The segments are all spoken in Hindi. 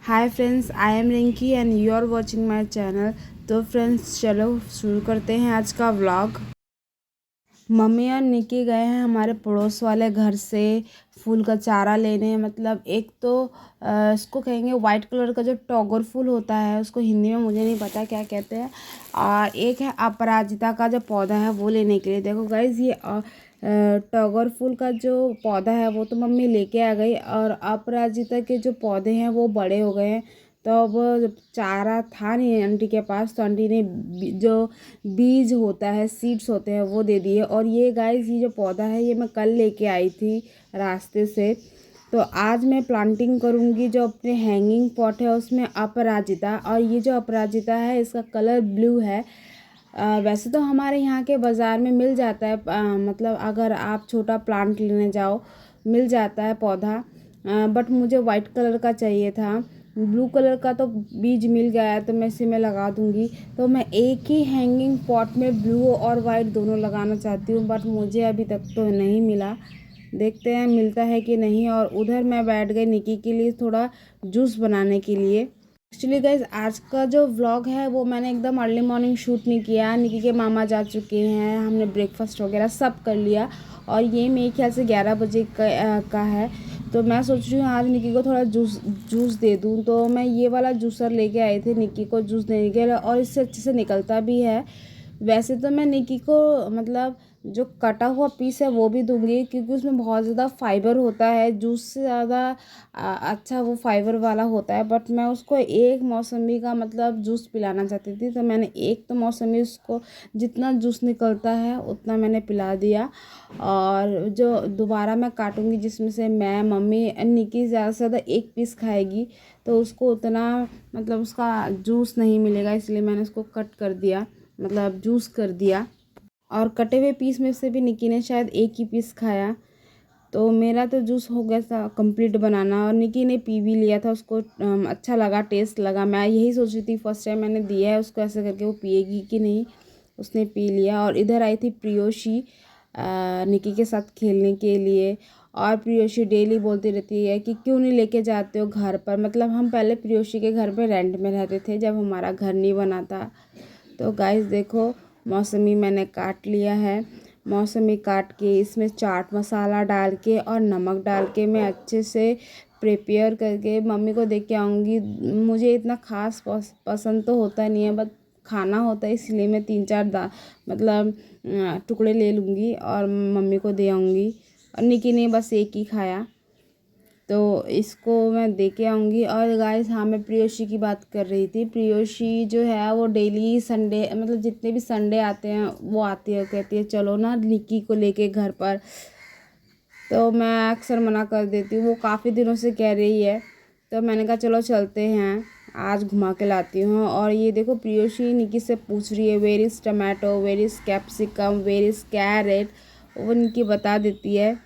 Hi friends, I am Rinki and you are watching my channel. तो फ्रेंड्स चलो शुरू करते हैं आज का व्लॉग। मम्मी और निकी गए हैं हमारे पड़ोस वाले घर से फूल का चारा लेने। मतलब एक तो इसको कहेंगे वाइट कलर का जो टॉगर फूल होता है, उसको हिंदी में मुझे नहीं पता क्या कहते हैं। और एक है अपराजिता का जो पौधा है वो लेने के लिए। देखो गाइज, ये टॉगर फूल का जो पौधा है वो तो मम्मी लेके आ गई, और अपराजिता के जो पौधे हैं वो बड़े हो गए हैं। तो अब चारा था नहीं आंटी के पास, तो आंटी ने जो बीज होता है, सीड्स होते हैं, वो दे दिए। और ये गाइस, ये जो पौधा है ये मैं कल लेके आई थी रास्ते से। तो आज मैं प्लांटिंग करूँगी। जो अपने हैंगिंग पॉट है उसमें अपराजिता, और ये जो अपराजिता है इसका कलर ब्लू है। वैसे तो हमारे यहाँ के बाज़ार में मिल जाता है, मतलब अगर आप छोटा प्लांट लेने जाओ मिल जाता है पौधा। बट मुझे वाइट कलर का चाहिए था। ब्लू कलर का तो बीज मिल गया है, तो मैं इसी में लगा दूँगी। तो मैं एक ही हैंगिंग पॉट में ब्लू और वाइट दोनों लगाना चाहती हूँ, बट मुझे अभी तक तो नहीं मिला। देखते हैं मिलता है कि नहीं। और उधर मैं बैठ गई निकी के लिए थोड़ा जूस बनाने के लिए। एक्चुअली गाइज, आज का जो व्लॉग है वो मैंने एकदम अर्ली मॉर्निंग शूट नहीं किया। निकी के मामा जा चुके हैं, हमने ब्रेकफास्ट वगैरह सब कर लिया, और ये मेरे ख्याल से 11 बजे का है। तो मैं सोच रही हूँ आज निकी को थोड़ा जूस दे दूँ। तो मैं ये वाला जूसर लेके आई थी निकी को जूस देने के लिए, और इससे अच्छे से निकलता भी है। वैसे तो मैं निकी को मतलब जो कटा हुआ पीस है वो भी दूंगी, क्योंकि उसमें बहुत ज़्यादा फाइबर होता है। जूस से ज़्यादा अच्छा वो फाइबर वाला होता है। बट मैं उसको एक मौसमी का मतलब जूस पिलाना चाहती थी, तो मैंने एक तो मौसमी उसको जितना जूस निकलता है उतना मैंने पिला दिया। और जो दोबारा मैं काटूंगी जिसमें से मैं, मम्मी, निकी ज़्यादा से ज़्यादा एक पीस खाएगी, तो उसको उतना मतलब उसका जूस नहीं मिलेगा, इसलिए मैंने उसको कट कर दिया, मतलब जूस कर दिया। और कटे हुए पीस में से भी निकी ने शायद एक ही पीस खाया। तो मेरा तो जूस हो गया था कंप्लीट बनाना, और निकी ने पी भी लिया था। उसको अच्छा लगा, टेस्ट लगा। मैं यही सोच रही थी फर्स्ट टाइम मैंने दिया है उसको ऐसे करके, वो पिएगी कि नहीं। उसने पी लिया। और इधर आई थी प्रियोशी निकी के साथ खेलने के लिए। और प्रियोशी डेली बोलती रहती है कि क्यों नहीं लेके जाते हो घर पर। मतलब हम पहले प्रियोशी के घर पे रेंट में रहते थे जब हमारा घर नहीं बना था। तो गाइस देखो, मौसमी मैंने काट लिया है। मौसमी काट के इसमें चाट मसाला डाल के और नमक डाल के मैं अच्छे से प्रिपेयर करके मम्मी को दे के आऊँगी। मुझे इतना ख़ास पसंद तो होता नहीं है, बस खाना होता है, इसलिए मैं 3-4 मतलब टुकड़े ले लूँगी और मम्मी को दे आऊँगी। और निकी ने बस एक ही खाया, तो इसको मैं दे के आऊँगी। और गाइस, हाँ, मैं प्रियोशी की बात कर रही थी। प्रियोशी जो है वो डेली संडे, मतलब जितने भी संडे आते हैं वो आती है, कहती है चलो ना निकी को लेके घर पर। तो मैं अक्सर मना कर देती हूँ, वो काफ़ी दिनों से कह रही है। तो मैंने कहा चलो चलते हैं, आज घुमा के लाती हूँ। और ये देखो, प्रियोशी निकी से पूछ रही है where is tomato, where is capsicum, where is carrot. वो निकी बता देती है।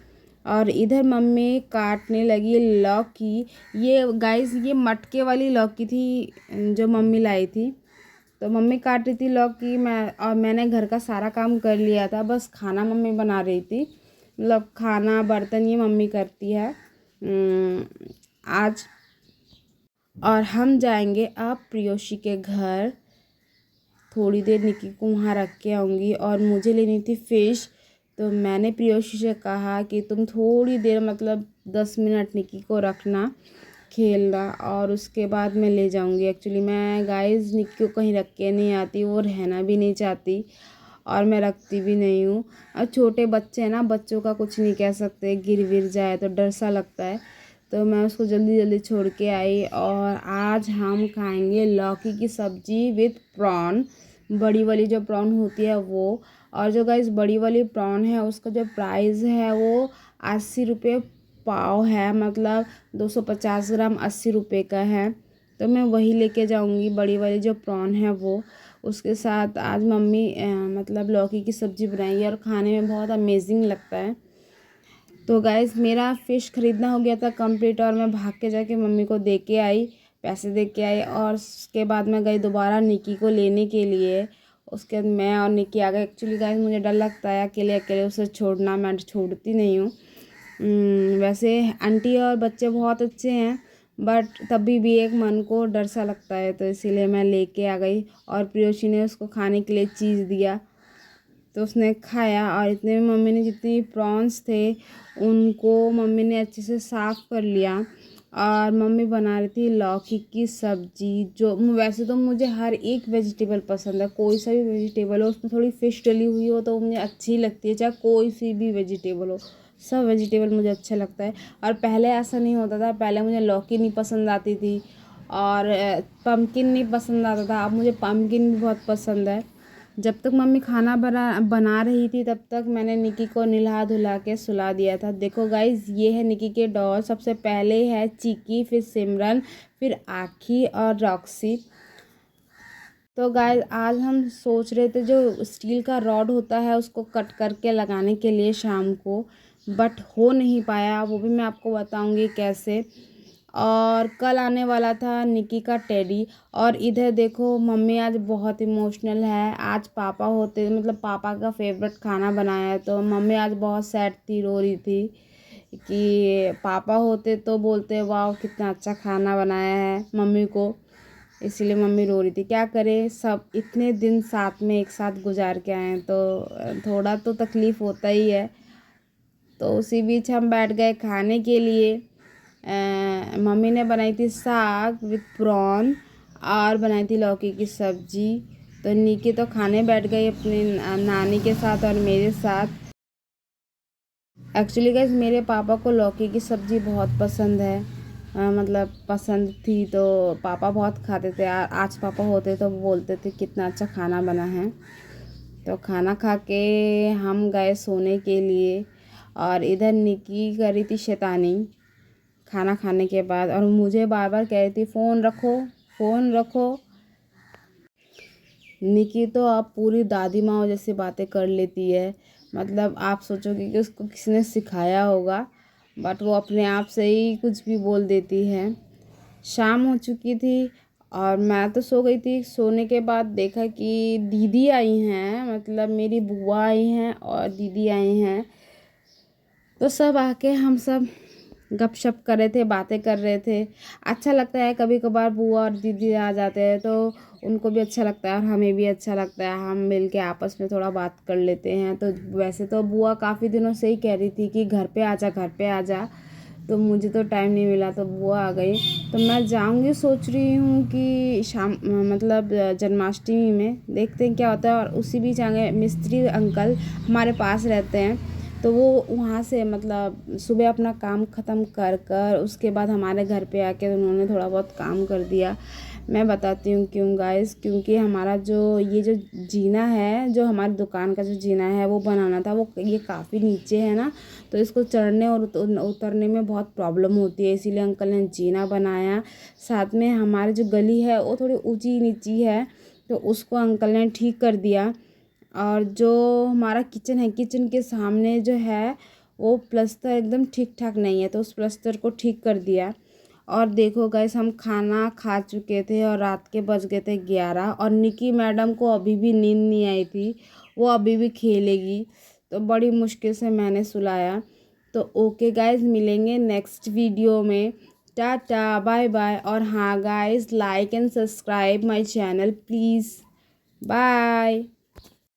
और इधर मम्मी काटने लगी लौकी। ये गाइस, ये मटके वाली लौकी थी जो मम्मी लाई थी। तो मम्मी काट रही थी लौकी, मैंने घर का सारा काम कर लिया था, बस खाना मम्मी बना रही थी। मतलब खाना बर्तन ये मम्मी करती है आज। और हम जाएंगे अब प्रियोशी के घर। थोड़ी देर निकी को वहाँ रख के आऊँगी। और मुझे लेनी थी फ़िश, तो मैंने प्रियोशी से कहा कि तुम थोड़ी देर मतलब 10 मिनट निकी को रखना, खेलना, और उसके बाद मैं ले जाऊँगी। एक्चुअली मैं गाइस निकी को कहीं रख के नहीं आती, वो रहना भी नहीं चाहती, और मैं रखती भी नहीं हूँ। और छोटे बच्चे हैं ना, बच्चों का कुछ नहीं कह सकते, गिर विर जाए तो डर सा लगता है। तो मैं उसको जल्दी जल्दी छोड़ के आई। और आज हम खाएंगे लौकी की सब्जी विथ प्रॉन, बड़ी वाली जो प्रॉन होती है वो। और जो गाइस बड़ी वाली प्रॉन है उसका जो प्राइस है वो 80 रुपये पाव है, मतलब 250 ग्राम 80 रुपये का है। तो मैं वही लेके जाऊंगी, बड़ी वाली जो प्रॉन है वो। उसके साथ आज मम्मी मतलब लौकी की सब्ज़ी बनाई है, और खाने में बहुत अमेजिंग लगता है। तो गाइस, मेरा फ़िश ख़रीदना हो गया था कंप्लीट, और मैं भाग के जाके मम्मी को दे के आई, पैसे दे के आई। और उसके बाद मैं गई दोबारा निकी को लेने के लिए। उसके बाद मैं और निकी आ गए। एक्चुअली गाइस, मुझे डर लगता है अकेले अकेले उसे छोड़ना, मैं छोड़ती नहीं हूँ। वैसे आंटी और बच्चे बहुत अच्छे हैं, बट तभी भी एक मन को डर सा लगता है, तो इसीलिए मैं लेके आ गई। और प्रियोशी ने उसको खाने के लिए चीज़ दिया तो उसने खाया। और इतने में मम्मी ने जितनी प्रॉन्स थे उनको मम्मी ने अच्छे से साफ़ कर लिया। और मम्मी बना रही थी लौकी की सब्जी। जो वैसे तो मुझे हर एक वेजिटेबल पसंद है, कोई सा भी वेजिटेबल हो उसमें थोड़ी फ़िश डली हुई हो तो मुझे अच्छी लगती है, चाहे कोई सी भी वेजिटेबल हो, सब वेजिटेबल मुझे अच्छा लगता है। और पहले ऐसा नहीं होता था, पहले मुझे लौकी नहीं पसंद आती थी और पम्पकिन नहीं पसंद आता था। अब मुझे पम्पकिन भी बहुत पसंद है। जब तक मम्मी खाना बना रही थी तब तक मैंने निकी को नहला धुला के सुला दिया था। देखो गाइज, ये है निकी के डॉल। सबसे पहले है चिकी, फिर सिमरन, फिर आखी और रॉक्सी। तो गाइज आज हम सोच रहे थे जो स्टील का रॉड होता है उसको कट करके लगाने के लिए शाम को, बट हो नहीं पाया। वो भी मैं आपको बताऊंगी कैसे। और कल आने वाला था निकी का टेडी। और इधर देखो मम्मी आज बहुत इमोशनल है। आज पापा होते, मतलब पापा का फेवरेट खाना बनाया है, तो मम्मी आज बहुत सैड थी, रो रही थी कि पापा होते तो बोलते वाह कितना अच्छा खाना बनाया है मम्मी को। इसीलिए मम्मी रो रही थी। क्या करे, सब इतने दिन साथ में एक साथ गुजार के आए हैं तो थोड़ा तो तकलीफ़ होता ही है। तो उसी बीच हम बैठ गए खाने के लिए। मम्मी ने बनाई थी साग विथ प्रॉन और बनाई थी लौकी की सब्जी। तो निकी तो खाने बैठ गई अपनी नानी के साथ और मेरे साथ। एक्चुअली गाइस मेरे पापा को लौकी की सब्ज़ी बहुत पसंद है। मतलब पसंद थी तो पापा बहुत खाते थे। आज पापा होते तो बोलते थे कितना अच्छा खाना बना है। तो खाना खा के हम गए सोने के लिए। और इधर निकी कर रही थी शैतानी खाना खाने के बाद, और मुझे बार बार कह रही थी फ़ोन रखो, फ़ोन रखो। निकी तो अब पूरी दादी माँ जैसी बातें कर लेती है। मतलब आप सोचोगे कि उसको किसी ने सिखाया होगा, बट वो अपने आप से ही कुछ भी बोल देती है। शाम हो चुकी थी और मैं तो सो गई थी। सोने के बाद देखा कि दीदी आई हैं, मतलब मेरी बुआ आई हैं और दीदी आई हैं। तो सब आके हम सब गपशप कर रहे थे, बातें कर रहे थे। अच्छा लगता है कभी कभार बुआ और दीदी आ जाते हैं तो उनको भी अच्छा लगता है और हमें भी अच्छा लगता है। हम मिल के आपस में थोड़ा बात कर लेते हैं। तो वैसे तो बुआ काफ़ी दिनों से ही कह रही थी कि घर पे आ जा, घर पे आ जा, तो मुझे तो टाइम नहीं मिला तो बुआ आ गई। तो मैं जाऊंगी, सोच रही हूँ कि शाम मतलब जन्माष्टमी में देखते हैं क्या होता है। और उसी बीच आगे मिस्त्री अंकल हमारे पास रहते हैं, तो वो वहाँ से मतलब सुबह अपना काम ख़त्म कर कर उसके बाद हमारे घर पे आके उन्होंने थोड़ा बहुत काम कर दिया। मैं बताती हूँ क्यों गाइस, क्योंकि हमारा जो ये जो जीना है, जो हमारी दुकान का जो जीना है वो बनाना था। वो ये काफ़ी नीचे है ना, तो इसको चढ़ने और उतरने में बहुत प्रॉब्लम होती है, इसीलिए अंकल ने जीना बनाया। साथ में हमारी जो गली है वो थोड़ी ऊंची नीची है, तो उसको अंकल ने ठीक कर दिया। और जो हमारा किचन है, किचन के सामने जो है वो प्लस्तर एकदम ठीक ठाक नहीं है, तो उस प्लस्तर को ठीक कर दिया। और देखो गाइस, हम खाना खा चुके थे और रात के बज गए थे 11। और निकी मैडम को अभी भी नींद नहीं आई थी, वो अभी भी खेलेगी, तो बड़ी मुश्किल से मैंने सुलाया। तो ओके गाइस, मिलेंगे नेक्स्ट वीडियो में। Tata bye bye. और हाँ guys, like and subscribe my channel please. Bye.